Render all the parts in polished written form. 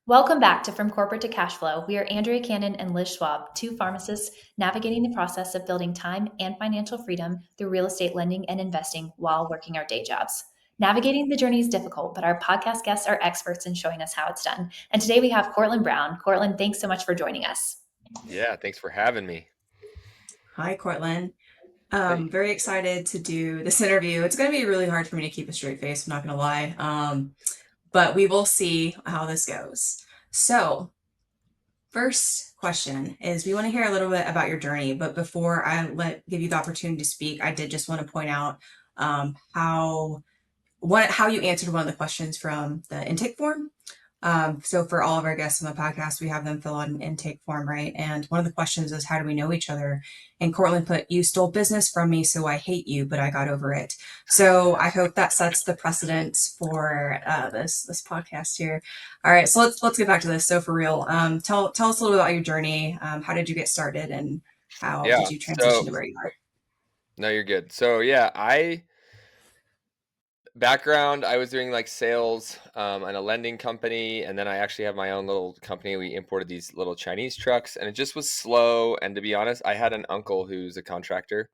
Welcome back to From Corporate to Cashflow. We are Andrea Cannon and Liz Schwab, two pharmacists navigating the process of building time and financial freedom through real estate lending and investing while working our day jobs. Navigating the journey is difficult, but our podcast guests are experts in showing us how it's done. And today we have Cortlan Brown. Cortlan, thanks so much for joining us. Yeah, thanks for having me. Hi, Cortland. Hey. Very excited to do this interview. It's going to be really hard for me to keep a straight face, I'm not going to lie. But we will see how this goes. So, first question is we want to hear a little bit about your journey, but before give you the opportunity to speak, I did just want to point out how you answered one of the questions from the intake form. So for all of our guests on the podcast, we have them fill out an intake form, right? And one of the questions is, how do we know each other? And Cortland put, you stole business from me, so I hate you, but I got over it. So I hope that sets the precedent for this podcast here. All right, so let's get back to this. So for real, tell us a little bit about your journey. How did you get started, and how Yeah, did you transition to where you are? no, you're good. So yeah, background, I was doing like sales in a lending company, and then I actually have my own little company. We imported these little Chinese trucks, and it just was slow. And to be honest, I had an uncle who's a contractor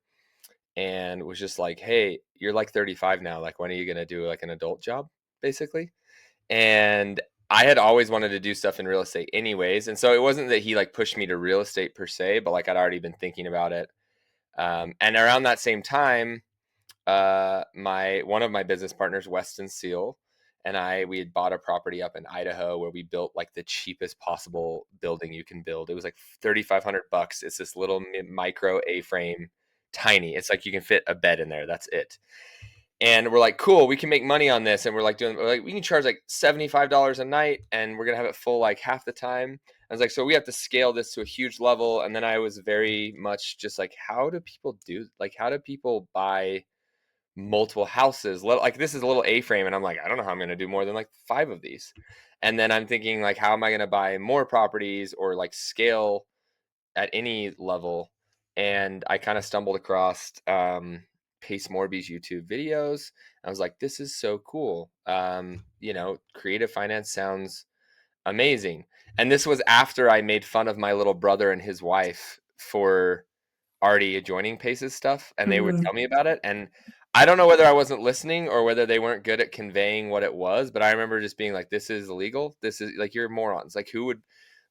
and was just like, "Hey, you're like 35 now. Like, when are you gonna do like an adult job, basically?" And I had always wanted to do stuff in real estate anyways. And so it wasn't that he like pushed me to real estate per se, but like I'd already been thinking about it. And around that same time, my one of my business partners, Weston Seal, and we had bought a property up in Idaho where we built like the cheapest possible building you can build. It was like $3,500. It's this little micro A-frame, tiny. It's like you can fit a bed in there. That's it. And we're like, cool, we can make money on this. And we're like, we can charge like $75 a night and we're gonna have it full like half the time. I was like, so we have to scale this to a huge level. And then I was very much just like, how do people buy multiple houses? Like, this is a little A-frame, and I'm like, I don't know how I'm gonna do more than like 5 of these. And then I'm thinking like, how am I gonna buy more properties or like scale at any level? And I kind of stumbled across Pace Morby's YouTube videos. I was like, this is so cool. Creative finance sounds amazing. And this was after I made fun of my little brother and his wife for already joining Pace's stuff, and they would Mm-hmm. tell me about it. And I don't know whether I wasn't listening or whether they weren't good at conveying what it was, but I remember just being like, this is illegal. This is like, you're morons. Like, who would,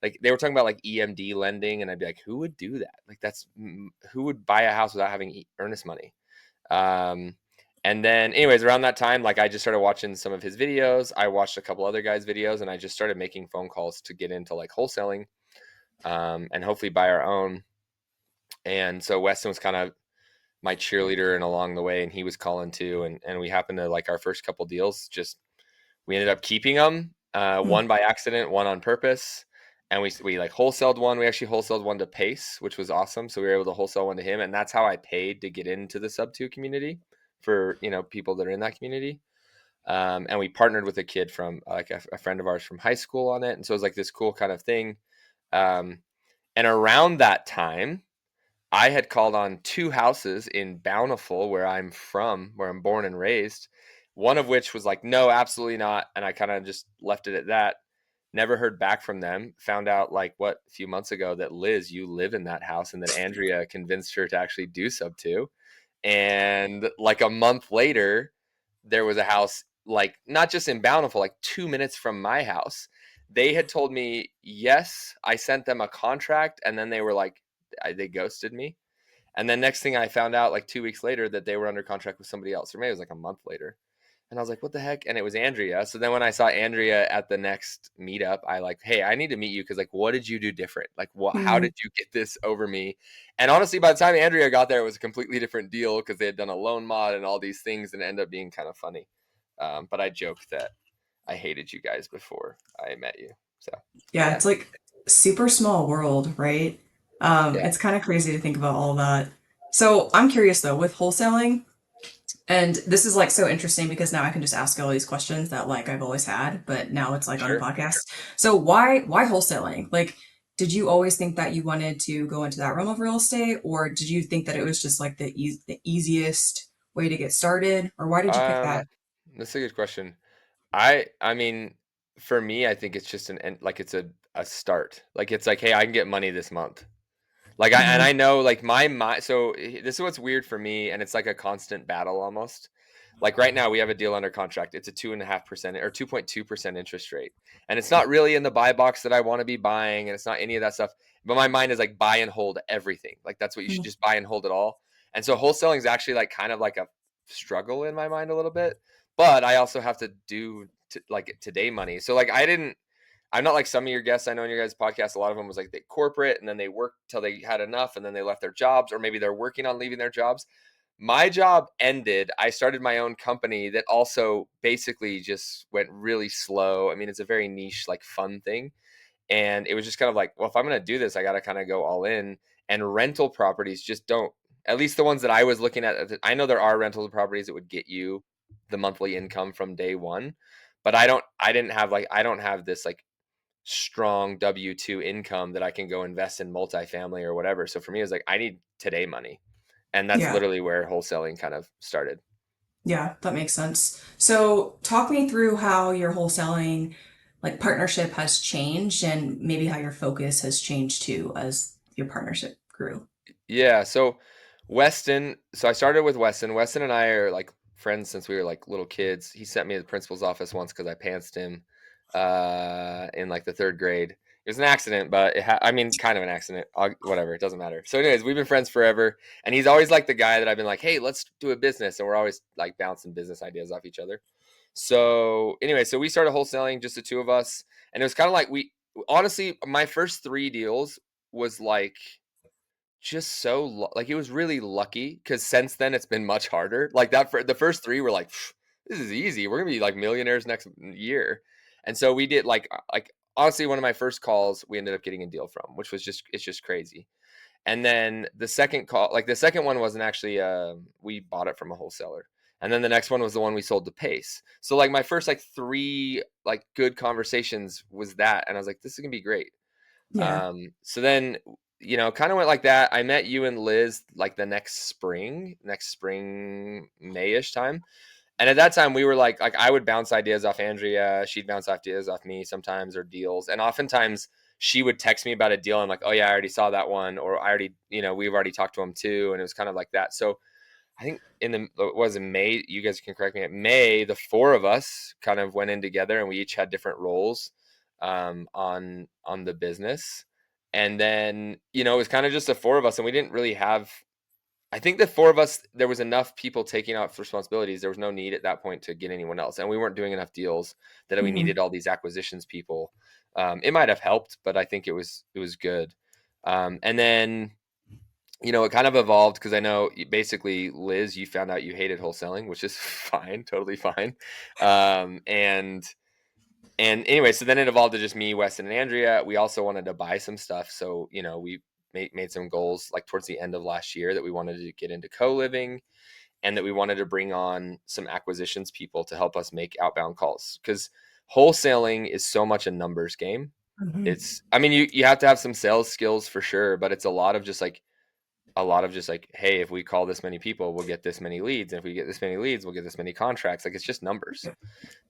like, they were talking about like EMD lending, and I'd be like, who would do that? Like, who would buy a house without having earnest money? Um, and then, anyways, around that time, like, I just started watching some of his videos. I watched a couple other guys' videos, and I just started making phone calls to get into like wholesaling, and hopefully buy our own. And so Weston was kind of my cheerleader and along the way, and he was calling too. And we happened to like our first couple deals. Just we ended up keeping them, one by accident, one on purpose. And we like wholesaled one. We actually wholesaled one to Pace, which was awesome. So we were able to wholesale one to him, and that's how I paid to get into the sub two community for people that are in that community. And we partnered with a kid from like a friend of ours from high school on it, and so it was like this cool kind of thing. Um, and around that time, I had called on 2 houses in Bountiful, where I'm from, where I'm born and raised, one of which was like, "No, absolutely not," and I kinda just left it at that. Never heard back from them. Found out, like, a few months ago that, Liz, you live in that house, and that Andrea convinced her to actually do sub 2. And, like, a month later, there was a house, like, not just in Bountiful, like, 2 minutes from my house. They had told me, yes, I sent them a contract, and then they were like, they ghosted me. And then next thing I found out like 2 weeks later that they were under contract with somebody else, or maybe it was like a month later. And I was like, what the heck? And it was Andrea. So then when I saw Andrea at the next meetup, I like, hey, I need to meet you because like, what did you do different? Like, how Mm-hmm. did you get this over me? And honestly, by the time Andrea got there, it was a completely different deal because they had done a loan mod and all these things, and it ended up being kind of funny. But I joked that I hated you guys before I met you. So Yeah, yeah, it's like super small world, right? yeah, It's kind of crazy to think about all that. So I'm curious though, with wholesaling, and this is like so interesting because now I can just ask all these questions that like I've always had, but now it's like on a sure. podcast. So why wholesaling? Like, did you always think that you wanted to go into that realm of real estate, or did you think that it was just like the easiest way to get started, or why did you pick that? Um, that's a good question. I mean, For me, I think it's just like it's a start. Like it's like, hey, I can get money this month. Like Mhm. I know like my so this is what's weird for me, and it's like a constant battle almost. Like right now we have a deal under contract. It's a 2.5% or 2.2% interest rate. And it's not really in the buy box that I want to be buying, and it's not any of that stuff. But my mind is like buy and hold everything. Like that's what you should Mhm. just buy and hold it all. And so wholesaling is actually like kind of like a struggle in my mind a little bit. But I also have to do like today money. So like I'm not like some of your guests I know in your guys' podcast. A lot of them was like they corporate and then they worked till they had enough and then they left their jobs, or maybe they're working on leaving their jobs. My job ended. I started my own company that also basically just went really slow. I mean, it's a very niche, like fun thing. And it was just kind of like, well, if I'm going to do this, I got to kind of go all in. And rental properties just don't, at least the ones that I was looking at. I know there are rental properties that would get you the monthly income from day one, but I don't have this like strong W-2 income that I can go invest in multifamily or whatever. So for me, it's like, I need today money. And that's Yeah. literally where wholesaling kind of started. Yeah, that makes sense. So talk me through how your wholesaling like partnership has changed and maybe how your focus has changed too as your partnership grew. Yeah. So I started with Weston. Weston and I are like friends since we were like little kids. He sent me to the principal's office once because I pantsed him in like the third grade. It was an accident, but I mean, kind of an accident. Whatever, it doesn't matter. So, anyways, we've been friends forever, and he's always like the guy that I've been like, "Hey, let's do a business," and we're always like bouncing business ideas off each other. So, anyway, so we started wholesaling, just the two of us, and it was kind of like we honestly, my first three deals was like just like it was really lucky because since then it's been much harder. Like that for the first three were like, this is easy. We're gonna be like millionaires next year. And so we did like honestly one of my first calls we ended up getting a deal from, which was just it's just crazy. And then the second call, like the second one wasn't actually we bought it from a wholesaler. And then the next one was the one we sold to Pace. So like my first like three like good conversations was that, and I was like, this is gonna be great. Yeah. So then, kind of went like that. I met you and Liz like the next spring, Mayish time. And at that time we were like I would bounce ideas off Andrea. She'd bounce ideas off me sometimes or deals. And oftentimes she would text me about a deal. I'm like, oh yeah, I already saw that one. Or I already, we've already talked to him too. And it was kind of like that. So I think it was in May, you guys can correct me. At May, the four of us kind of went in together and we each had different roles on the business. And then, it was kind of just the four of us and we didn't really have, I think the four of us, there was enough people taking out responsibilities. There was no need at that point to get anyone else. And we weren't doing enough deals that we Mhm. needed all these acquisitions people. It might have helped, but I think it was good. And then it kind of evolved because I know basically, Liz, you found out you hated wholesaling, which is fine, totally fine. And anyway, so then it evolved to just me, Weston, and Andrea. We also wanted to buy some stuff, so we made some goals like towards the end of last year that we wanted to get into co-living and that we wanted to bring on some acquisitions people to help us make outbound calls because wholesaling is so much a numbers game. Mhm. I mean, you have to have some sales skills for sure, but it's a lot of just like, hey, if we call this many people, we'll get this many leads. And if we get this many leads, we'll get this many contracts. Like it's just numbers.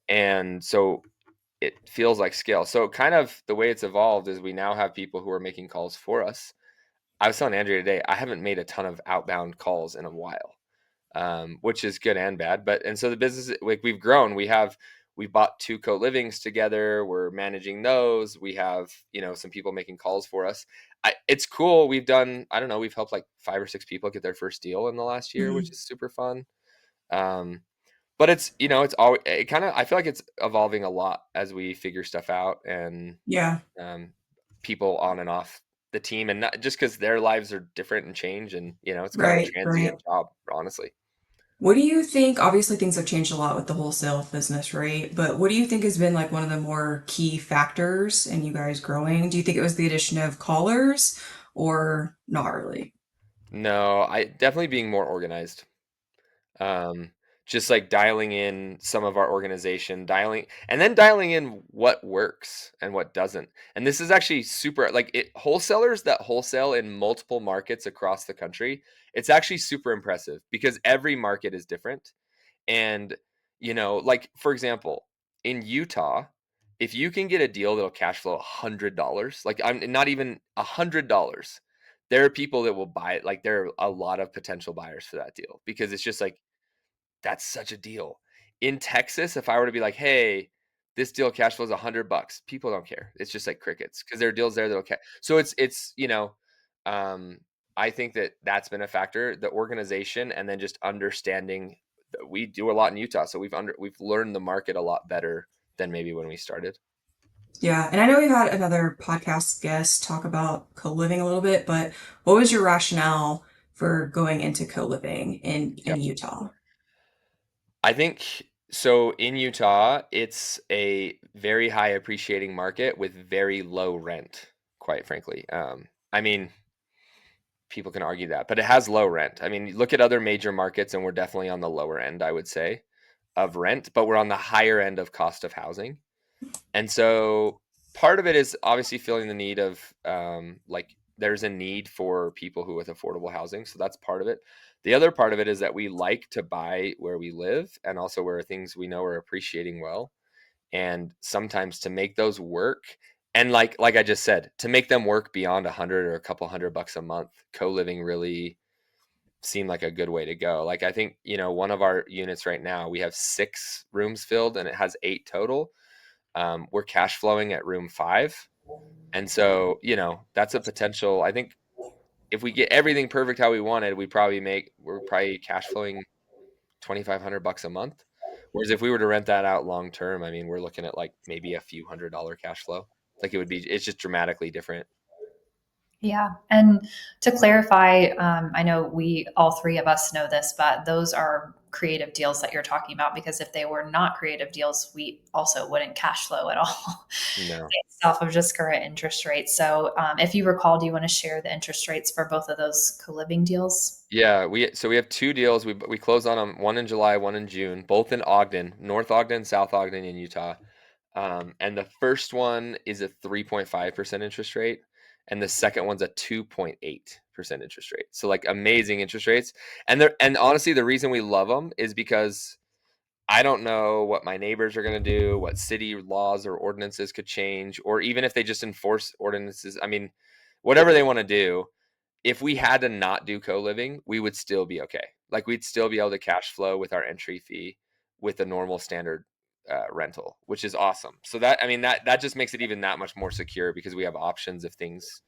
And so it feels like scale. So kind of the way it's evolved is we now have people who are making calls for us. I was telling Andrea today, I haven't made a ton of outbound calls in a while, which is good and bad. And so the business, like we've grown, we bought two co-livings together. We're managing those. We have, some people making calls for us. It's cool. We've done, I don't know, we've helped like 5 or 6 people get their first deal in the last year, which Mhm. is super fun. Um, but it's always, it kind of, I feel like it's evolving a lot as we figure stuff out and Yeah. um, people on and off the team and not just because their lives are different and change. And, it's kind of a Right. Right. transient job, honestly. What do you think? Obviously, things have changed a lot with the wholesale business, right? But what do you think has been like one of the more key factors in you guys growing? Do you think it was the addition of callers or not really? No, I definitely being more organized. Um, just like dialing in some of our organization, dialing in what works and what doesn't. And this is actually super like wholesalers that wholesale in multiple markets across the country. It's actually super impressive because every market is different. And like for example, in Utah, if you can get a deal that'll cash flow $100, like I'm not even $100, there are people that will buy it. Like there are a lot of potential buyers for that deal because it's just like, that's such a deal. In Texas, if I were to be like, hey, this deal cash flows $100, people don't care. It's just like crickets because there are deals there that okay. So it's um, I think that that's been a factor, the organization, and then just understanding that we do a lot in Utah, so we've learned the market a lot better than maybe when we started. Yeah, and I know we've had another podcast guest talk about co-living a little bit, but what was your rationale for going into co-living in Yep. Utah? I think so. In Utah, it's a very high appreciating market with very low rent, quite frankly. I mean, people can argue that, but it has low rent. I mean, look at other major markets, and we're definitely on the lower end, I would say, of rent, but we're on the higher end of cost of housing. And so part of it is obviously feeling the need of like there's a need for people who with affordable housing. So that's part of it. The other part of it is that we like to buy where we live and also where things we know are appreciating well. And sometimes to make those work, and like I just said, to make them work beyond 100 or a couple $100 a month, co-living really seemed like a good way to go. Like I think, one of our units right now, we have 6 rooms filled and it has 8 total. We're cash flowing at room 5. And so, that's a potential. I think if we get everything perfect how we wanted, we're probably cash flowing $2,500 a month. Whereas if we were to rent that out long term, I mean, we're looking at like maybe a few $100 cash flow. Like it's just dramatically different. Yeah. And to clarify, I know we, all three of us know this, but those are creative deals that you're talking about because if they were not creative deals, we also wouldn't cash flow at all No. based off of just current interest rates. So, if you recall, do you want to share the interest rates for both of those co living deals? Yeah, we have 2 deals. We closed on them, one in July, one in June, both in Ogden, North Ogden, South Ogden in Utah. And the first one is a 3.5% interest rate, and the second one's a 2.8% interest rate. So like amazing interest rates. And honestly, the reason we love them is because I don't know what my neighbors are going to do, what city laws or ordinances could change, or even if they just enforce ordinances. I mean, whatever they want to do, if we had to not do co-living, we would still be okay. Like we'd still be able to cash flow with our entry fee with a normal standard rental, which is awesome. So that, I mean, that just makes it even that much more secure because we have options if things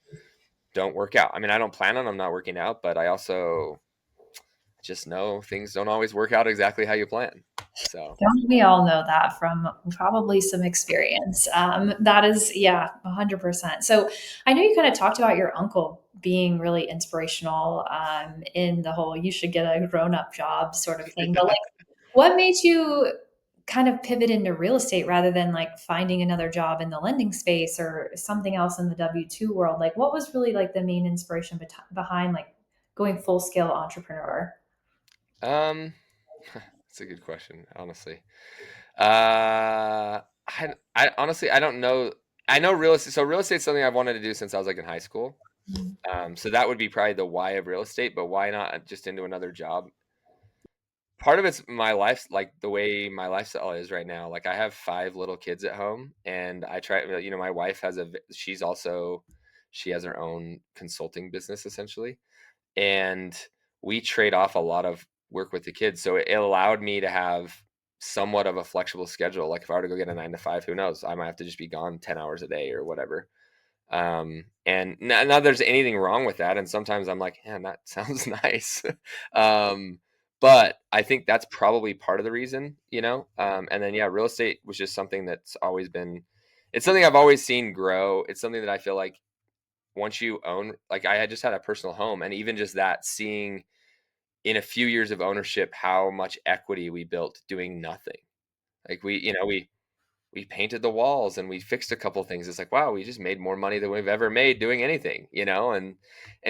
don't work out. I mean, I don't plan on them not working out, but I also just know things don't always work out exactly how you plan. So Don't we all know that from probably some experience? That is, yeah, 100%. So I know you kind of talked about your uncle being really inspirational in the whole you should get a grown up job sort of thing. But like, what made you kind of pivot into real estate rather than like finding another job in the lending space or something else in the W-2 world? Like, what was really like the main inspiration behind like going full scale entrepreneur? um, that's a good question, honestly. I honestly I don't know. I know real estate. So real estate's something I've wanted to do since I was like in high school. So that would be probably the why of real estate, but why not just into another job? Part of it's my life, like the way my lifestyle is right now. Like I have 5 little kids at home, and I try. My wife she has her own consulting business essentially, and we trade off a lot of work with the kids. So it allowed me to have somewhat of a flexible schedule. Like if I were to go get a 9 to 5, who knows? I might have to just be gone 10 hours a day or whatever. And not there's anything wrong with that. And sometimes I'm like, man, that sounds nice. um, but I think that's probably part of the reason. And then, yeah, real estate was just something that's always been, it's something I've always seen grow. It's something that I feel like once you own, like I had just had a personal home, and even just that, seeing in a few years of ownership how much equity we built doing nothing. Like we painted the walls and we fixed a couple things. It's like, wow, we just made more money than we've ever made doing anything. And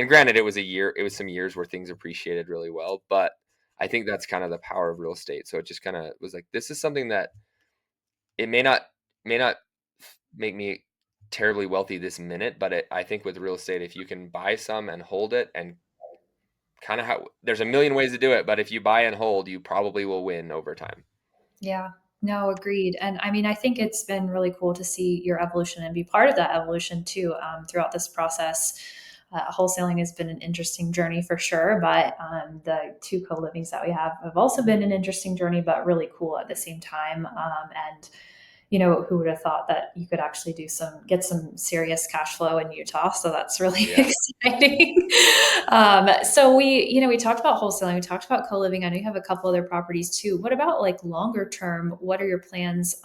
granted, it was some years where things appreciated really well, but I think that's kind of the power of real estate. So it just kind of was like, this is something that it may not make me terribly wealthy this minute, but I think with real estate, if you can buy some and hold it, and there's a million ways to do it, but if you buy and hold, you probably will win over time. Yeah. No, agreed. And I mean, I think it's been really cool to see your evolution and be part of that evolution too, throughout this process. Wholesaling has been an interesting journey for sure, but the two co livings that we have also been an interesting journey, but really cool at the same time. And who would have thought that you could actually get some serious cash flow in Utah? So that's really Yeah. exciting. So we talked about wholesaling, we talked about co-living. I know you have a couple other properties too. What about like longer term? What are your plans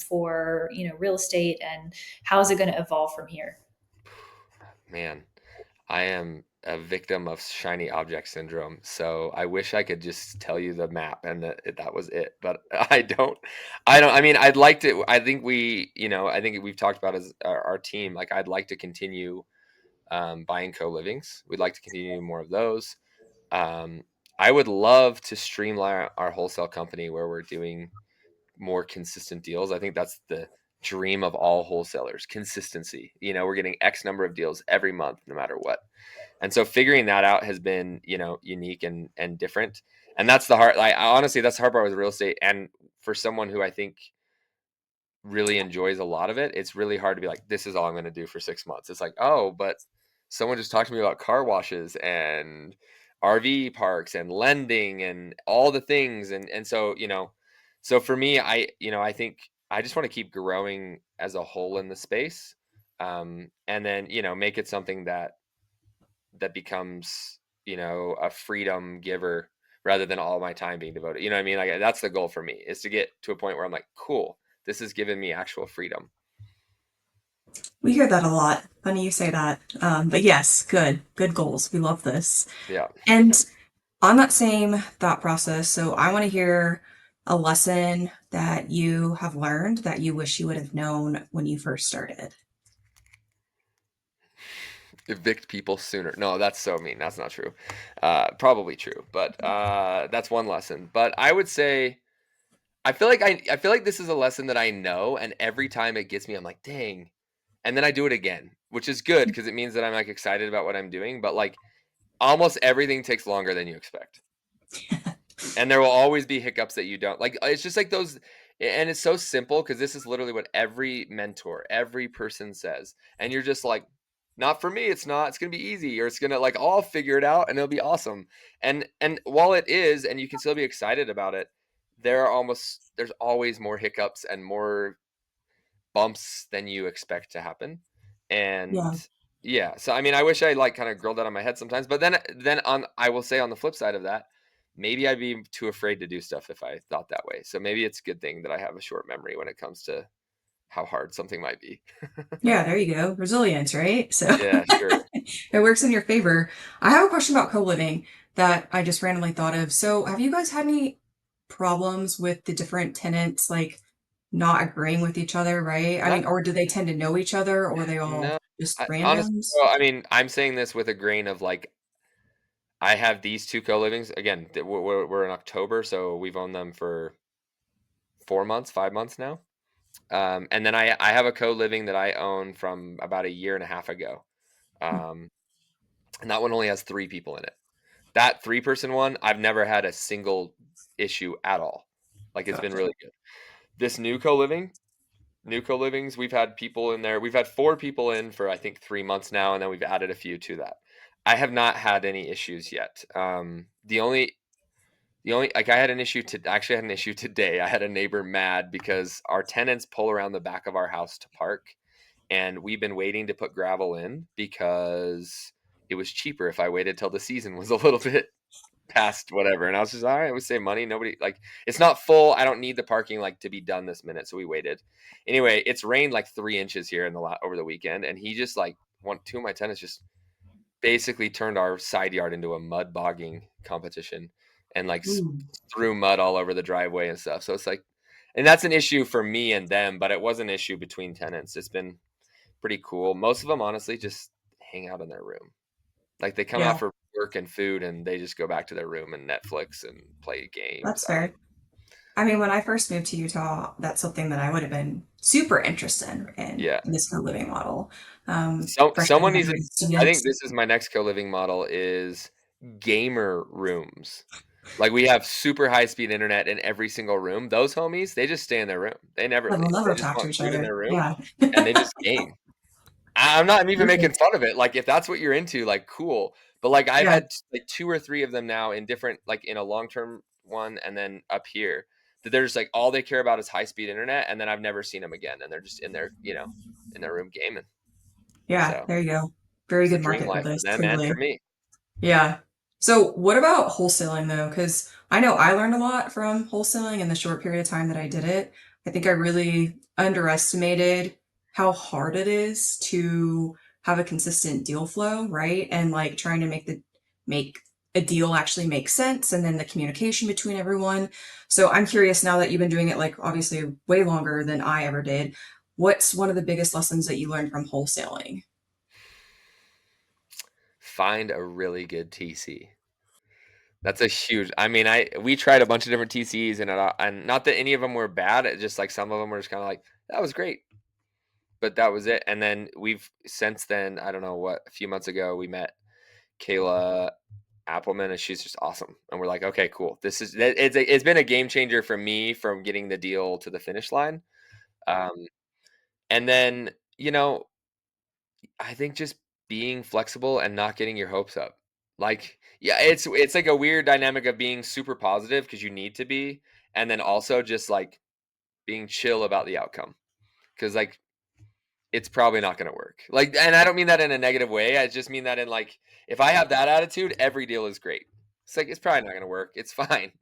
for real estate, and how is it going to evolve from here? Man, I am a victim of shiny object syndrome. So I wish I could just tell you the map and that was it. But I don't. I mean, I'd like to. I think I think we've talked about as our team. Like, I'd like to continue buying co-livings. We'd like to continue more of those. Um, I would love to streamline our wholesale company where we're doing more consistent deals. I think that's the dream of all wholesalers, consistency. We're getting X number of deals every month, no matter what. And so figuring that out has been, unique and different. And that's the hard, honestly, that's the hard part with real estate. And for someone who I think really enjoys a lot of it, it's really hard to be like, this is all I'm going to do for 6 months. It's like, oh, but someone just talked to me about car washes and RV parks and lending and all the things. And so, so for me, I think I just want to keep growing as a whole in the space. And then, make it something that becomes, a freedom giver rather than all my time being devoted. You know what I mean? Like, that's the goal for me, is to get to a point where I'm like, cool, this has given me actual freedom. We hear that a lot. Funny you say that. But yes, good goals. We love this. Yeah. And on that same thought process, so I want to hear a lesson that you have learned that you wish you would have known when you first started. Evict people sooner. No, that's so mean. That's not true. Probably true, but that's one lesson. But I would say I feel like this is a lesson that I know, and every time it gets me, I'm like, dang. And then I do it again, which is good because it means that I'm like excited about what I'm doing. But like, almost everything takes longer than you expect. And there will always be hiccups that you don't like. It's just like those, and it's so simple because this is literally what every mentor, every person says. And you're just like, not for me, it's not. It's gonna be easy, or it's gonna, like, I'll figure it out and it'll be awesome. And while it is, and you can still be excited about it, there's always more hiccups and more bumps than you expect to happen. And Yeah. yeah, so I mean, I wish I like kind of grilled that on my head sometimes, but then on I will say, on the flip side of that, maybe I'd be too afraid to do stuff if I thought that way. So maybe it's a good thing that I have a short memory when it comes to how hard something might be. Yeah, there you go. Resilience, right? So Yeah, sure. it works in your favor. I have a question about co-living that I just randomly thought of. So have you guys had any problems with the different tenants like not agreeing with each other, right? I Not mean, or do they tend to know each other or are they all no. just Honestly, randoms? well, I mean, I'm saying this with a grain of like, I have these two co-livings again. We're in October, so we've owned them for 4 months, 5 months now. And then I have a co-living that I own from about a year and a half ago. Um, and that one only has 3 people in it. That 3-person one, I've never had a single issue at all. Like, it's been Gotcha. really good. This new co-livings, we've had people in there. We've had 4 people in for I think 3 months now, and then we've added a few to that. I have not had any issues yet. The only like, I had an issue to actually had an issue today. I had a neighbor mad because our tenants pull around the back of our house to park, and we've been waiting to put gravel in because it was cheaper if I waited till the season was a little bit past whatever. And I was just, all right, we save money. Nobody, like, it's not full. I don't need the parking like to be done this minute. So we waited. Anyway, it's rained like 3 inches here in the lot over the weekend. And he just like two of my tenants just basically turned our side yard into a mud bogging competition, and like Ooh, threw mud all over the driveway and stuff. So it's like, and that's an issue for me and them, but it was an issue between tenants. It's been pretty cool. Most of them honestly just hang out in their room. Like, they come out yeah, for work and food and they just go back to their room and Netflix and play games. that's I don't fair. I mean, when I first moved to Utah, that's something that I would have been super interested Yeah. in this co-living model. So Freshman someone needs to, graduating I think students. this is my next co-living model, is gamer rooms. Like we have super high speed internet in every single room. Those homies, they just stay in their room. They never Yeah, leave. they'll They never just talk to want each food in other. their room Yeah. and they just game. I'm not even making Perfect. fun of it. Like if that's what you're into, like cool. But like I've Yeah. had like 2 or 3 of them now in different, like in a long-term one and then up here, that they're just like all they care about is high speed internet, and then I've never seen them again, and they're just in their, in their room gaming. Yeah. So There you go. Very it's the good dream market for life for this. them and for Totally. me. Yeah. So, what about wholesaling though? Because I know I learned a lot from wholesaling in the short period of time that I did it. I think I really underestimated how hard it is to have a consistent deal flow, right? And like trying to make a deal actually make sense and then the communication between everyone. So, I'm curious now that you've been doing it like obviously way longer than I ever did. What's one of the biggest lessons that you learned from wholesaling? Find a really good TC. That's a huge. I mean, we tried a bunch of different TCs, and not that any of them were bad. It just like some of them were just kind of like that was great, but that was it. And then we've since then, I don't know what, a few months ago we met Kayla Appleman, and she's just awesome. And we're like, okay, cool. It's been a game changer for me from getting the deal to the finish line. Um, and then I think just being flexible and not getting your hopes up. Like, yeah, it's like a weird dynamic of being super positive because you need to be, and then also just like being chill about the outcome because like it's probably not going to work. Like, and I don't mean that in a negative way. I just mean that in like if I have that attitude, every deal is great. It's like it's probably not going to work. It's fine,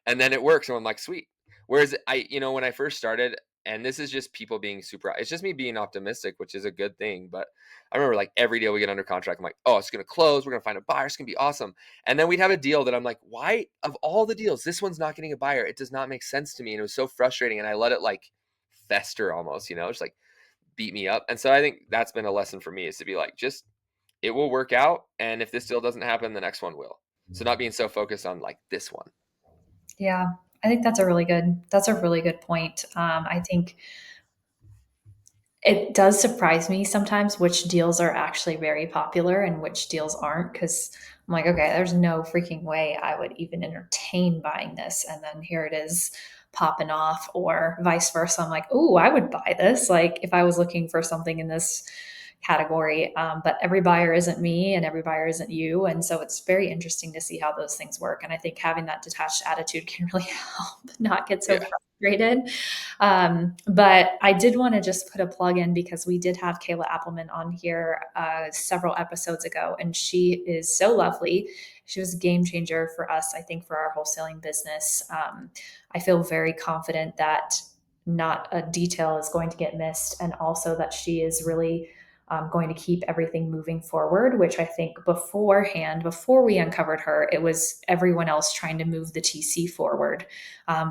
and then it works, and I'm like, sweet. Whereas when I first started, and this is just people being super, it's just me being optimistic, which is a good thing. But I remember like every deal we get under contract, I'm like, oh, it's going to close. We're going to find a buyer. It's going to be awesome. And then we'd have a deal that I'm like, why, of all the deals, this one's not getting a buyer? It does not make sense to me. And it was so frustrating. And I let it like fester almost, just like beat me up. And so I think that's been a lesson for me is to be like, just it will work out. And if this deal doesn't happen, the next one will. So not being so focused on like this one. Yeah, I think that's a really good point. I think it does surprise me sometimes which deals are actually very popular and which deals aren't, because I'm like, okay, there's no freaking way I would even entertain buying this. And then here it is popping off, or vice versa. I'm like, oh, I would buy this. Like if I was looking for something in this category. But every buyer isn't me and every buyer isn't you. And so it's very interesting to see how those things work. And I think having that detached attitude can really help not get so Yeah. frustrated. But I did want to just put a plug in because we did have Kayla Appleman on here several episodes ago, and she is so lovely. She was a game changer for us, I think, for our wholesaling business. I feel very confident that not a detail is going to get missed, and also that she is really going to keep everything moving forward, which I think beforehand, before we uncovered her, it was everyone else trying to move the TC forward,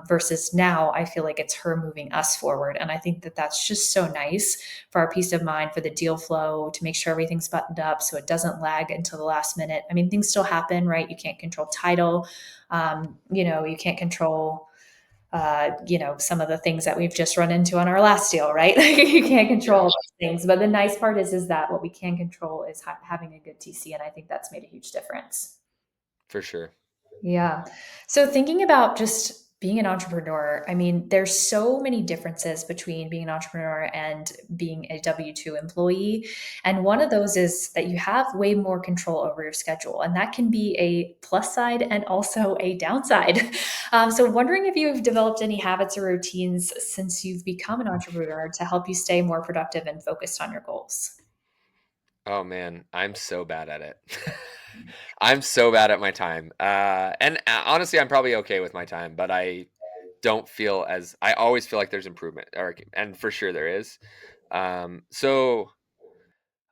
versus now I feel like it's her moving us forward. And I think that that's just so nice for our peace of mind, for the deal flow, to make sure everything's buttoned up so it doesn't lag until the last minute. I mean, things still happen, right? You can't control title. You can't control some of the things that we've just run into on our last deal, right? You can't Yeah, control those things. But the nice part is that what we can control is having a good TC. And I think that's made a huge difference. for sure. Yeah. So thinking about just being an entrepreneur, I mean, there's so many differences between being an entrepreneur and being a W-2 employee. And one of those is that you have way more control over your schedule. And that can be a plus side and also a downside. So wondering if you've developed any habits or routines since you've become an entrepreneur to help you stay more productive and focused on your goals. Oh man, I'm so bad at it. I'm so bad at my time. And honestly, I'm probably okay with my time, but I always feel like there's improvement, and for sure there is. So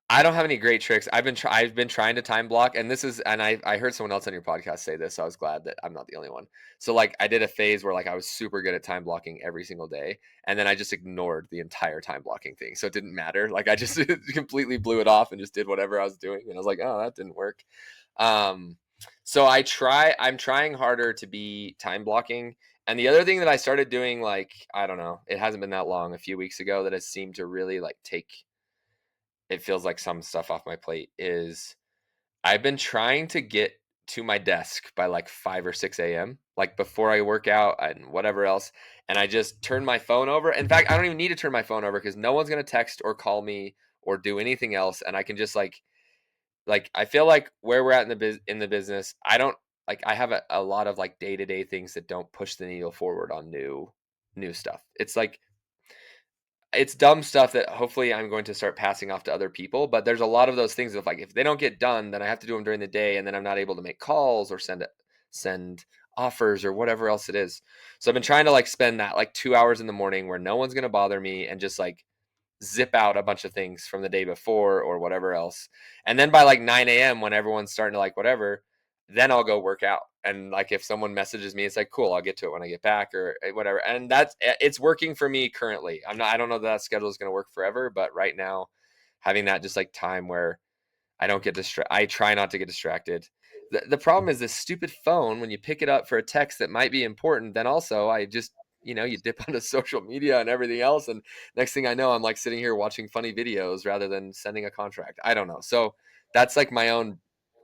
I don't have any great tricks. I've been trying to time block, and I heard someone else on your podcast say this, so I was glad that I'm not the only one. So like I did a phase where like I was super good at time blocking every single day, and then I just ignored the entire time blocking thing, so it didn't matter. Like I just completely blew it off and just did whatever I was doing, and I was like, oh, that didn't work. Um, so I'm trying harder to be time blocking. And the other thing that I started doing, like I don't know, it hasn't been that long, a few weeks ago, that has seemed to really like take it feels like some stuff off my plate is I've been trying to get to my desk by like 5 or 6 a.m., like before I work out and whatever else. And I just turn my phone over. In fact, I don't even need to turn my phone over because no one's going to text or call me or do anything else. And I can just like, I feel like where we're at in the business, I don't like, I have a lot of like day-to-day things that don't push the needle forward on new stuff. It's like, it's dumb stuff that hopefully I'm going to start passing off to other people. But there's a lot of those things of like, if they don't get done, then I have to do them during the day, and then I'm not able to make calls or send offers or whatever else it is. So I've been trying to like spend that like 2 hours in the morning where no one's going to bother me and just like zip out a bunch of things from the day before or whatever else. And then by like 9 a.m. when everyone's starting to like whatever, then I'll go work out. And like if someone messages me, it's like, cool, I'll get to it when I get back or whatever. And it's working for me currently. I don't know that schedule is going to work forever, but right now having that just like time where I don't get distracted. I try not to get distracted. The problem is this stupid phone, when you pick it up for a text that might be important, then also I just, you dip onto social media and everything else. And next thing I know, I'm like sitting here watching funny videos rather than sending a contract. I don't know. So that's like my own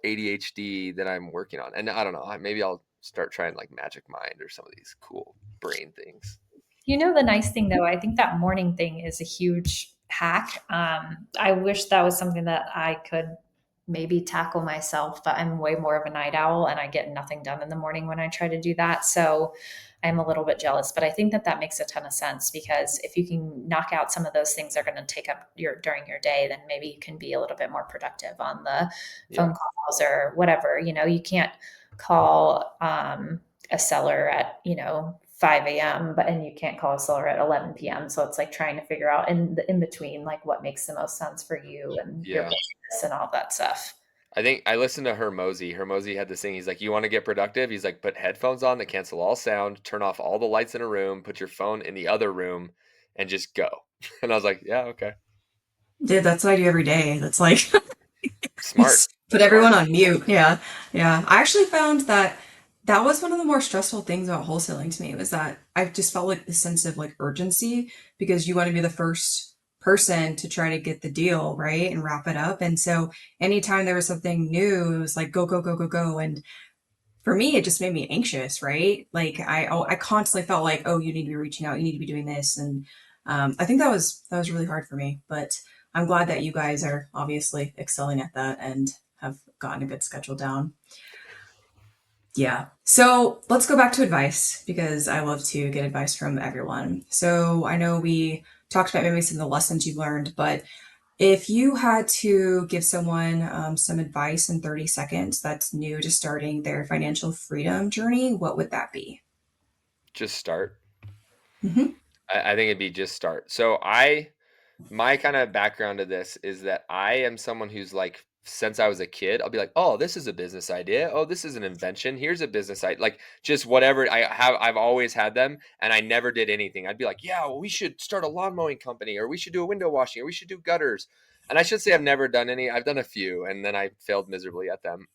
ADHD that I'm working on. And I don't know, maybe I'll start trying like Magic Mind or some of these cool brain things. The nice thing though, I think that morning thing is a huge hack. I wish that was something that I could maybe tackle myself, but I'm way more of a night owl and I get nothing done in the morning when I try to do that. So I'm a little bit jealous, but I think that makes a ton of sense, because if you can knock out some of those things that are going to take up during your day, then maybe you can be a little bit more productive on the phone calls or whatever. You can't call a seller at 5 a.m. and you can't call a seller at 11 p.m. So it's like trying to figure out in between, like what makes the most sense for you and your business and all that stuff. I think I listened to Hermosi. Hermosi had this thing. He's like, you want to get productive? He's like, put headphones on that cancel all sound, turn off all the lights in a room, put your phone in the other room, and just go. And I was like, yeah, okay. Dude, that's what I do every day. That's like Smart. put everyone on mute. Yeah. Yeah. I actually found that was one of the more stressful things about wholesaling to me, was that I just felt like this sense of like urgency, because you want to be the first person to try to get the deal, right? And wrap it up. And so anytime there was something new, it was like go, go, go, go, go. And for me, it just made me anxious, right? Like I constantly felt like, oh, you need to be reaching out, you need to be doing this. And I think that was really hard for me, but I'm glad that you guys are obviously excelling at that and have gotten a good schedule down. Yeah. So let's go back to advice, because I love to get advice from everyone. So I know we talked about maybe some of the lessons you've learned, but if you had to give someone some advice in 30 seconds that's new to starting their financial freedom journey, what would that be? Just start. Hmm. I think it'd be just start. So my kind of background to this is that I am someone who's like, since I was a kid, I'll be like, oh, this is a business idea. Oh, this is an invention. Here's a business idea. Like just whatever I've always had them, and I never did anything. I'd be like, yeah, well, we should start a lawn mowing company, or we should do a window washing, or we should do gutters. And I should say I've never done any. I've done a few, and then I failed miserably at them.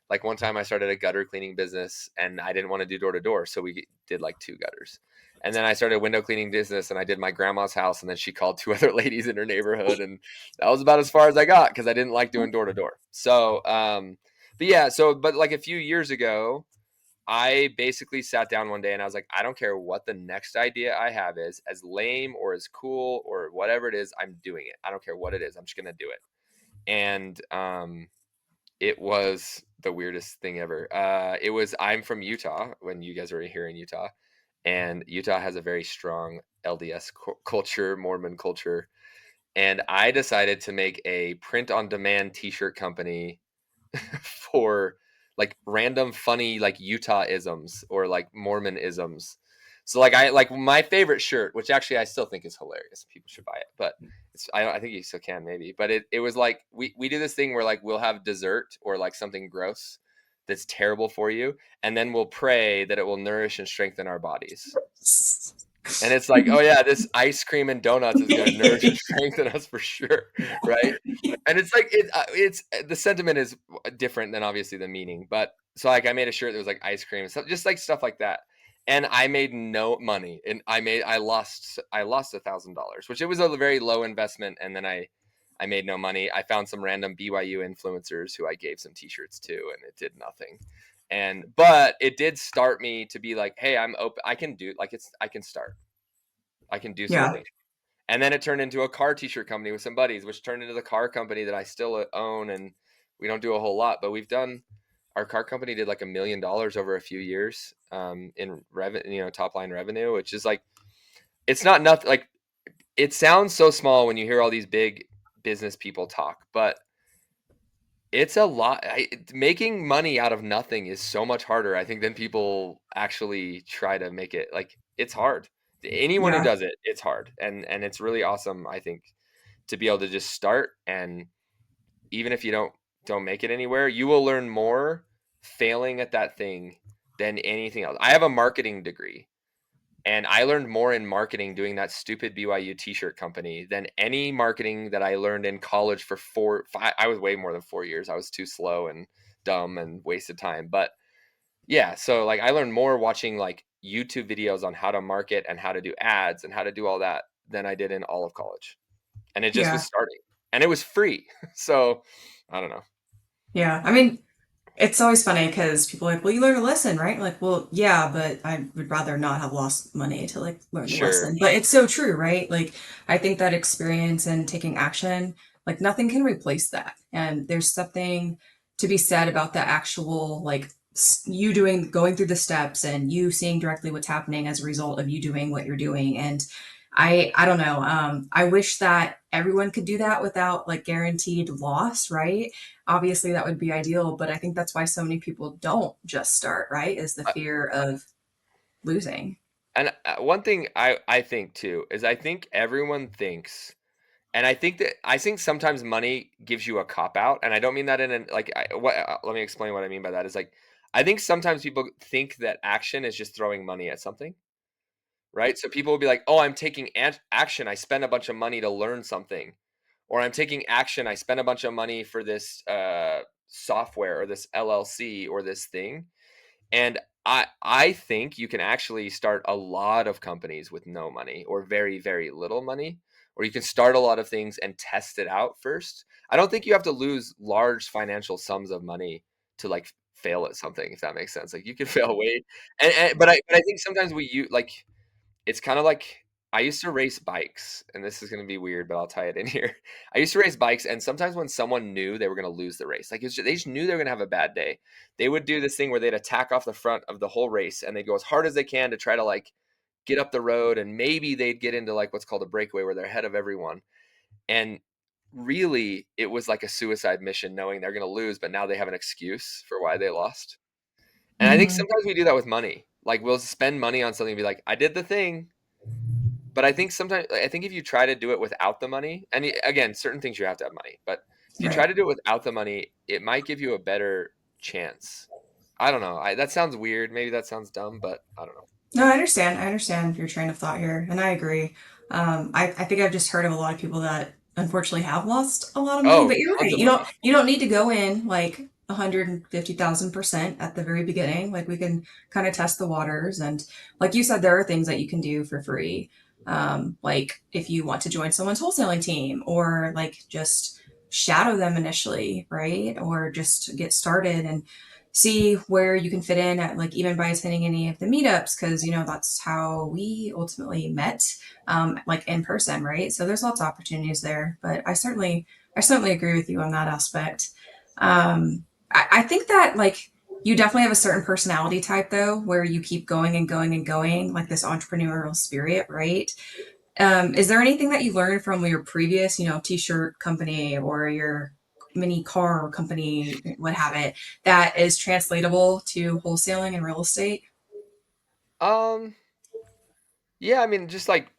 Like one time I started a gutter cleaning business, and I didn't want to do door to door, so we did like 2 gutters. And then I started a window cleaning business, and I did my grandma's house, and then she called 2 other ladies in her neighborhood, and that was about as far as I got, because I didn't like doing door to door. So, but like a few years ago, I basically sat down one day and I was like, I don't care what the next idea I have is, as lame or as cool or whatever it is, I'm doing it. I don't care what it is. I'm just gonna do it. And it was the weirdest thing ever. I'm from Utah, when you guys are here in Utah, and Utah has a very strong LDS culture, Mormon culture. And I decided to make a print on demand t-shirt company for like random funny like Utah isms or like Mormon isms. So like my favorite shirt, which actually I still think is hilarious. People should buy it, but I think you still can maybe. But it was like we do this thing where like we'll have dessert or like something gross that's terrible for you, and then we'll pray that it will nourish and strengthen our bodies. And it's like, oh yeah, this ice cream and donuts is going to nourish and strengthen us for sure, right? And it's like it's the sentiment is different than obviously the meaning, but so like I made a shirt that was like ice cream and stuff, just like stuff like that. And I made no money, and I lost $1,000, which it was a very low investment, and then I I made no money. I found some random BYU influencers who I gave some t-shirts to, and it did nothing. But it did start me to be like, hey, I'm open. I can do I can start. I can do Yeah. something. And then it turned into a car t-shirt company with some buddies, which turned into the car company that I still own. And we don't do a whole lot, but our car company did like $1 million over a few years in revenue, top line revenue, which is like, it's not nothing. Like, it sounds so small when you hear all these big business people talk, but it's a lot. Making money out of nothing is so much harder, I think, than people actually try to make it. Like, it's hard. Anyone who Yeah. does it, it's hard. And it's really awesome, I think, to be able to just start. And even if you don't make it anywhere, you will learn more failing at that thing than anything else. I have a marketing degree, and I learned more in marketing doing that stupid BYU t-shirt company than any marketing that I learned in college for 5. I was way more than 4 years. I was too slow and dumb and wasted time. But yeah, so like I learned more watching like YouTube videos on how to market and how to do ads and how to do all that than I did in all of college. And it just was Yeah. starting. And it was free. So I don't know. Yeah. I mean, it's always funny because people are like, well, you learned a lesson, right? Like, well, yeah, but I would rather not have lost money to like learn the Sure. lesson. But it's so true, right? Like, I think that experience and taking action, like, nothing can replace that. And there's something to be said about the actual, like, you going through the steps and you seeing directly what's happening as a result of you doing what you're doing. And I don't know. I wish that everyone could do that without like guaranteed loss, right? Obviously that would be ideal, but I think that's why so many people don't just start, right? Is the Uh, fear of losing. And one thing I think too is I think everyone thinks. And I think sometimes money gives you a cop out, and I don't mean that in an like. Let me explain what I mean by that. Is like, I think sometimes people think that action is just throwing money at something, right? So people will be like, "Oh, I'm taking action. I spend a bunch of money to learn something," or "I'm taking action. I spend a bunch of money for this software or this LLC or this thing." And I think you can actually start a lot of companies with no money or very, very little money, or you can start a lot of things and test it out first. I don't think you have to lose large financial sums of money to like fail at something, if that makes sense. Like, you can fail way, but I think sometimes like, it's kind of like, I used to race bikes, and this is going to be weird, but I'll tie it in here. I used to race bikes, and sometimes when someone knew they were going to lose the race, like they just knew they were going to have a bad day, they would do this thing where they'd attack off the front of the whole race, and they'd go as hard as they can to try to like get up the road, and maybe they'd get into like what's called a breakaway where they're ahead of everyone. And really, it was like a suicide mission, knowing they're going to lose, but now they have an excuse for why they lost. And I think Hmm. sometimes we do that with money. Like, we'll spend money on something and be like, I did the thing, but I think sometimes, I think if you try to do it without the money, and again, certain things you have to have money, but if you try Right. to do it without the money, it might give you a better chance. I don't know. That sounds weird. Maybe that sounds dumb, but I don't know. No, I understand. I understand your train of thought here, and I agree. I think I've just heard of a lot of people that unfortunately have lost a lot of money. Oh, But you're tons right. of money. You don't need to go in like 150,000% at the very beginning. Like we can kind of test the waters, and like you said, there are things that you can do for free. Like if you want to join someone's wholesaling team, or like just shadow them initially, right? Or just get started and see where you can fit in at, like even by attending any of the meetups, because you know that's how we ultimately met, like in person, right? So there's lots of opportunities there, but I certainly agree with you on that aspect. I think that like you definitely have a certain personality type though, where you keep going and going and going, like this entrepreneurial spirit, right? Is there anything that you learned from your previous, you know, t-shirt company or your mini car company, what have it, that is translatable to wholesaling and real estate? Um, yeah, I mean, just like,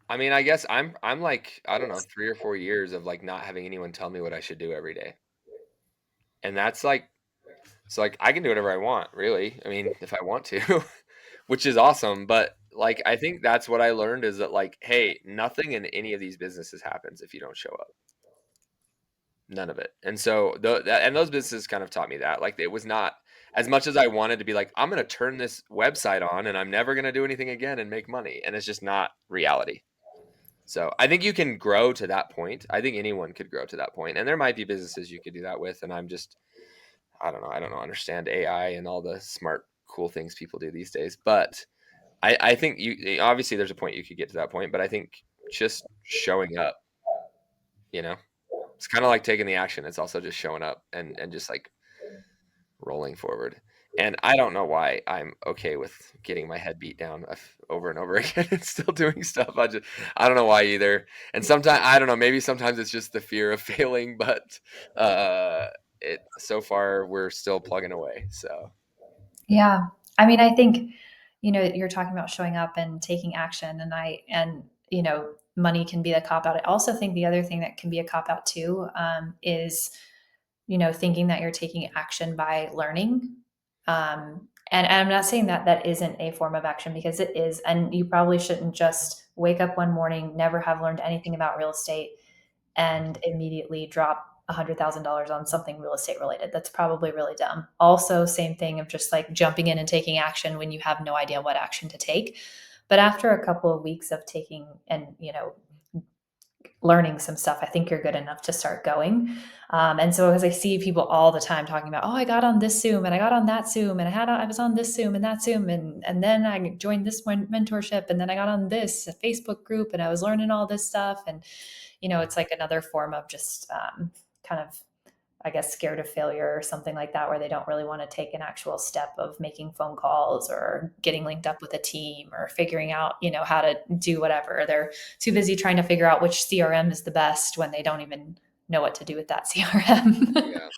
I mean, I guess I'm like, I don't know, 3 or 4 years of like not having anyone tell me what I should do every day. And that's like, so like I can do whatever I want, really. I mean, if I want to, which is awesome. But like, I think that's what I learned, is that like, hey, nothing in any of these businesses happens if you don't show up. None of it. And so and those businesses kind of taught me that. Like, it was not as much as I wanted to be like, I'm going to turn this website on and I'm never going to do anything again and make money. And it's just not reality. So I think you can grow to that point. I think anyone could grow to that point, and there might be businesses you could do that with. And I don't know. I don't know, understand AI and all the smart, cool things people do these days. But I think you obviously there's a point you could get to that point, but I think just showing up, you know, it's kind of like taking the action. It's also just showing up and just like rolling forward. And I don't know why I'm okay with getting my head beat down over and over again and still doing stuff. I don't know why either. And sometimes I don't know. Maybe sometimes it's just the fear of failing, but it so far we're still plugging away. So Yeah. I mean, I think, you're talking about showing up and taking action, money can be the cop out. I also think the other thing that can be a cop out too, is, thinking that you're taking action by learning. And I'm not saying that that isn't a form of action, because it is. And you probably shouldn't just wake up one morning, never have learned anything about real estate, and immediately drop $100,000 on something real estate related. That's probably really dumb. Also, same thing of just like jumping in and taking action when you have no idea what action to take. But after a couple of weeks of taking and, learning some stuff, I think you're good enough to start going. And so as I see people all the time talking about, oh, I got on this Zoom and I got on that Zoom and I was on this Zoom and that Zoom, and then I joined this one mentorship, and then I got on this Facebook group and I was learning all this stuff. And, it's like another form of just kind of, I guess, scared of failure or something like that, where they don't really want to take an actual step of making phone calls or getting linked up with a team or figuring out, how to do whatever. They're too busy trying to figure out which CRM is the best when they don't even know what to do with that CRM. yeah,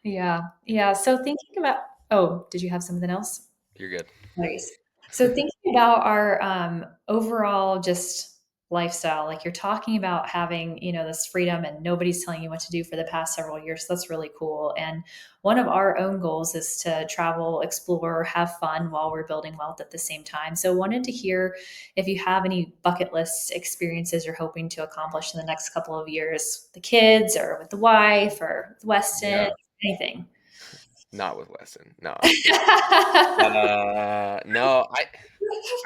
Yeah. Yeah. So thinking about, oh, did you have something else? you're good. Nice. So thinking about our overall just lifestyle, like you're talking about having, this freedom and nobody's telling you what to do for the past several years. So that's really cool. And one of our own goals is to travel, explore, have fun while we're building wealth at the same time. So wanted to hear if you have any bucket list experiences you're hoping to accomplish in the next couple of years, with the kids or with the wife or with Weston, Yeah, anything. not with Weston. No, I'm just kidding. No,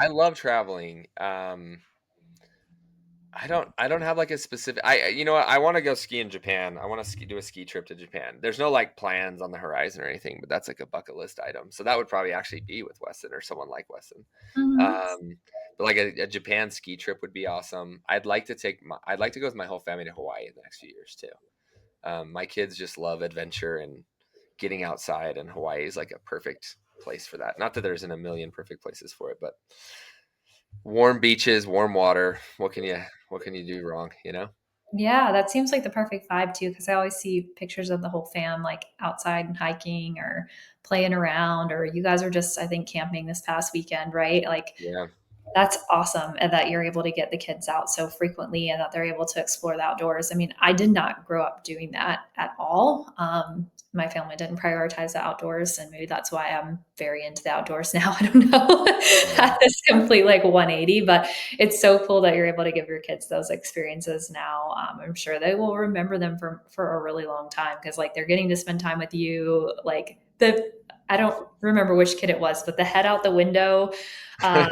I love traveling. I don't have like a specific you know what, I want to go ski in Japan. I want to do a ski trip to Japan. There's no like plans on the horizon or anything, but that's like a bucket list item. So that would probably actually be with Weston or someone like Weston. Mhm. But like a Japan ski trip would be awesome. I'd like to go with my whole family to Hawaii in the next few years too. My kids just love adventure and getting outside, and Hawaii is like a perfect place for that. Not that there isn't a million perfect places for it, but warm beaches, warm water. What can you do wrong, you know? Yeah, that seems like the perfect vibe too, because I always see pictures of the whole fam like outside and hiking or playing around, or you guys are just, I think, camping this past weekend, right? Like Yeah. that's awesome, and that you're able to get the kids out so frequently and that they're able to explore the outdoors. I mean, I did not grow up doing that at all. My family didn't prioritize the outdoors, and maybe that's why I'm very into the outdoors now. I don't know. Yeah. At this complete like 180, but it's so cool that you're able to give your kids those experiences now. I'm sure they will remember them for a really long time, because like they're getting to spend time with you. Like the I don't remember which kid it was, but the head out the window. Um,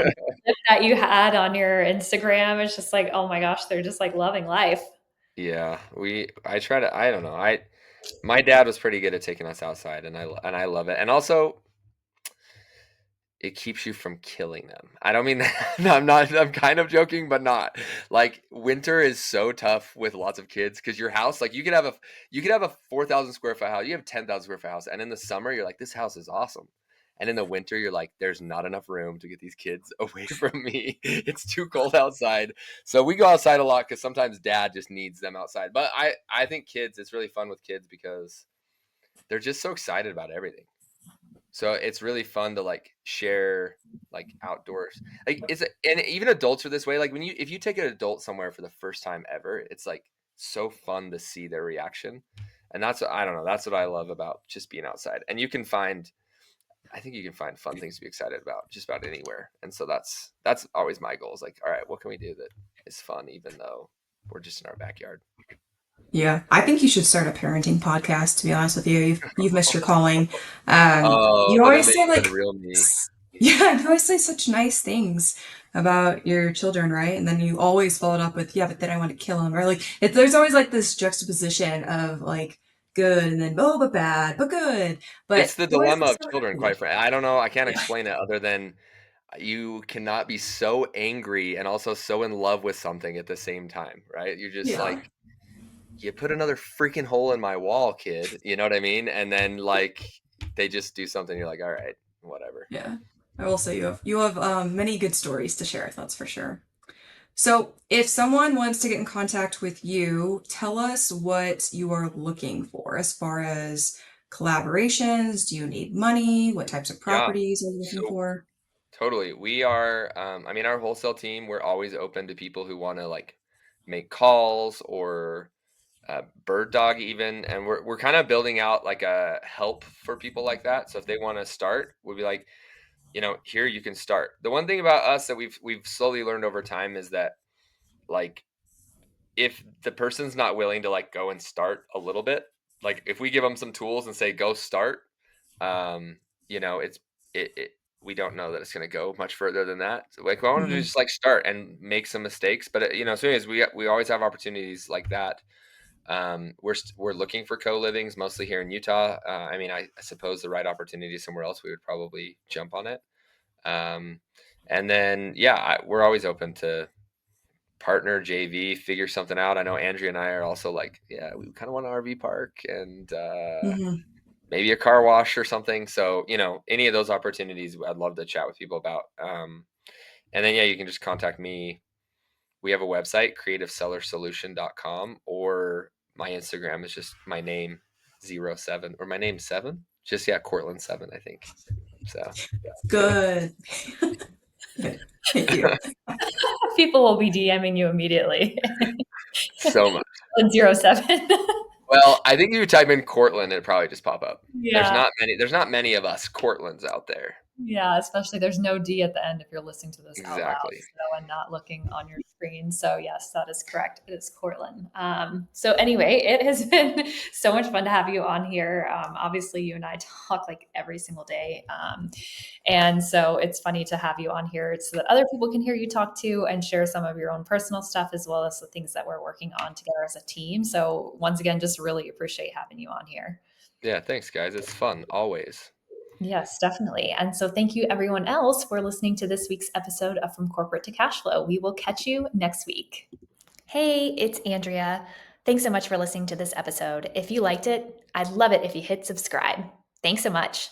that you had on your Instagram. It's just like, oh my gosh, they're just like loving life. Yeah, I try to, I don't know. My dad was pretty good at taking us outside, and I love it. And also it keeps you from killing them. I don't mean that. No, I'm kind of joking, but not. Like winter is so tough with lots of kids, because your house, like you could have a 4,000 square foot house. You have 10,000 square foot house, and in the summer you're like, this house is awesome. And in the winter you're like, there's not enough room to get these kids away from me. It's too cold outside. So we go outside a lot because sometimes dad just needs them outside. But I think kids, it's really fun with kids because they're just so excited about everything. So it's really fun to like share like outdoors. Like and even adults are this way. Like if you take an adult somewhere for the first time ever, it's like so fun to see their reaction. And that's what, I don't know, that's what I love about just being outside. And I think you can find fun things to be excited about just about anywhere. And so that's always my goal, is like, all right, what can we do that is fun even though we're just in our backyard? Yeah, I think you should start a parenting podcast. To be honest with you, you've missed your calling. Oh, You and then always they say the like, real me. yeah, you always say such nice things. about your children, right? And then you always followed up with, yeah, but then I want to kill him. Or like, there's always like this juxtaposition of like good and then, oh, but bad, but good. It's But the you always dilemma look of so children, happy. quite frankly. I don't know. I can't Yeah. explain it other than you cannot be so angry and also so in love with something at the same time, right? You're just Yeah. like, you put another freaking hole in my wall, kid. You know what I mean? And then like they just do something. You're like, all right, whatever. Yeah. I will say you have many good stories to share, that's for sure. So, if someone wants to get in contact with you, tell us what you are looking for as far as collaborations. Do you need money? What types of Yeah. properties are you looking So for? totally. We are, I mean, our wholesale team, we're always open to people who want to like make calls or bird dog even. And we're kind of building out like a help for people like that. So if they want to start, we'll be like, here you can start. The one thing about us that we've slowly learned over time is that like if the person's not willing to like go and start a little bit, like if we give them some tools and say go start, um, it's it we don't know that it's going to go much further than that. So, like, I want to Hmm. just like start and make some mistakes, but so anyways, we always have opportunities like that. We're looking for co-livings mostly here in Utah. I mean, I suppose the right opportunity somewhere else, we would probably jump on it. Um, and then yeah, we're always open to partner JV, figure something out. I know Andrea and I are also like, yeah, we kind of want an RV park and Hmm. maybe a car wash or something. So, any of those opportunities, I'd love to chat with people about. And then, yeah, you can just contact me. We have a website, creativesellersolution.com, or my Instagram is just my name, 07, or my name 7. Just, yeah, Cortland 7, I think. So, yeah. Good. Good. Thank you. People will be DMing you immediately. So much. 07. Well, I think if you type in Cortland, it'd probably just pop up. There's Yeah. not many. There's not many of us Cortlands out there. Yeah, especially there's no D at the end if you're listening to this out loud, Exactly. so and not looking on your screen. So yes, that is correct. It is Cortland. So anyway, it has been so much fun to have you on here. Obviously, you and I talk like every single day, and so it's funny to have you on here so that other people can hear you talk too and share some of your own personal stuff as well as the things that we're working on together as a team. So once again, just really appreciate having you on here. Yeah. Thanks, guys. It's fun always. Yes, definitely. And so thank you everyone else for listening to this week's episode of From Corporate to Cashflow. We will catch you next week. Hey, it's Andrea. Thanks so much for listening to this episode. If you liked it, I'd love it if you hit subscribe. Thanks so much.